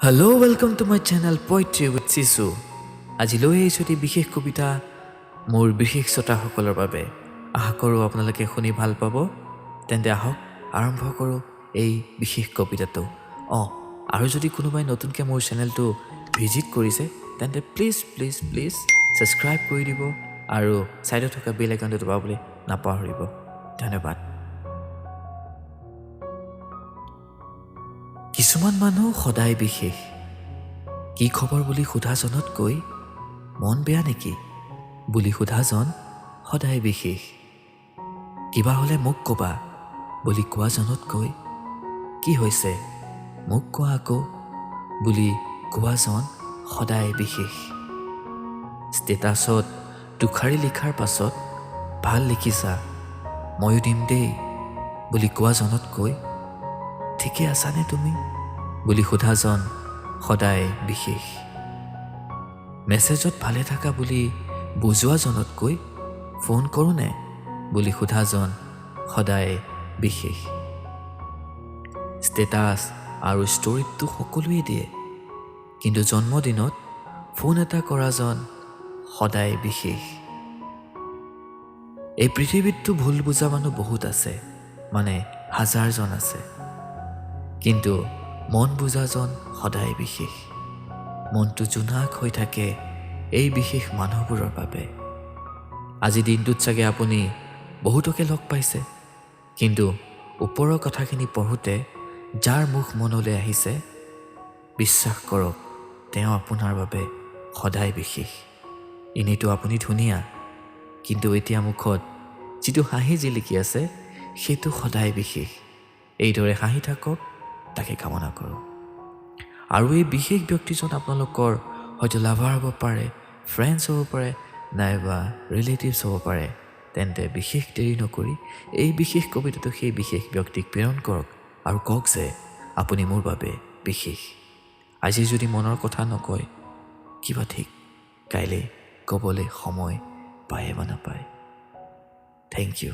Hello, welcome to my channel Poetry with Sishu. আজি লৈ আহিছোঁ এটি বিশেষ কবিতা মোৰ বিশেষ শ্ৰোতাসকলৰ বাবে। আশা কৰোঁ আপোনালোকে শুনি ভাল পাব। তেন্তে আহক আৰম্ভ কৰোঁ এই বিশেষ কবিতাটো। আৰু যদি কোনোবাই নতুনকৈ মোৰ চেনেলটো ভিজিট কৰিছে তেন্তে প্লিজ ছাবস্ক্ৰাইব কৰি দিব আৰু ছাইডত থকা বেল আইকনটো দবাবলৈ নাপাহৰিব। ধন্যবাদ। কিছুমান মানুহ সদায় বিশেষ। কি খবৰ বুলি সোধাজনতকৈ মন বেয়া নেকি বুলি সোধাজন সদায় বিশেষ। কিবা হ'লে মোক ক'বা বুলি কোৱাজনতকৈ কি হৈছে মোক কোৱা আকৌ বুলি কোৱাজন সদায় বিশেষ। ষ্টেটাছত দুখাৰী লিখাৰ পাছত ভাল লিখিছা ময়ো দিম দেই বুলি কোৱাজনতকৈ ঠিকে আছানে তুমি বুলি সোধাজন সদায় বিশেষ। মেছেজত ভালে থাকা বুলি বুজোৱাজনতকৈ ফোন কৰোঁনে বুলি সোধাজন সদায় বিশেষ। ষ্টেটাছ আৰু ষ্টৰিতটো সকলোৱে দিয়ে, কিন্তু জন্মদিনত ফোন এটা কৰাজন সদায় বিশেষ। এই পৃথিৱীতটো ভুল বুজা মানুহ বহুত আছে, মানে হাজাৰজন আছে, কিন্তু মন বুজাজন সদায় বিশেষ। মনটো জোনাক হৈ থাকে এই বিশেষ মানুহবোৰৰ বাবে। আজি দিনটোত চাগে আপুনি বহুতকে লগ পাইছে, কিন্তু ওপৰৰ কথাখিনি পঢ়োঁতে যাৰ মুখ মনলৈ আহিছে বিশ্বাস কৰক তেওঁ আপোনাৰ বাবে সদায় বিশেষ। এনেইতো আপুনি ধুনীয়া, কিন্তু এতিয়া মুখত যিটো হাঁহি জিলিকি আছে সেইটো সদায় বিশেষ। এইদৰে হাঁহি থাকক তাকে কামনা কৰোঁ। আৰু এই বিশেষ ব্যক্তিজন আপোনালোকৰ হয়তো লাভাৰ হ'ব পাৰে, ফ্ৰেণ্ডছ হ'ব পাৰে, নাইবা ৰিলেটিভছ হ'ব পাৰে। তেন্তে বিশেষ দেৰি নকৰি এই বিশেষ কবিতাটো সেই বিশেষ ব্যক্তিক প্ৰেৰণ কৰক আৰু কওক যে আপুনি মোৰ বাবে বিশেষ। আজি যদি মনৰ কথা নকয় কিবা ঠিক কাইলৈ ক'বলৈ সময় পায় বা নাপায়। Thank U.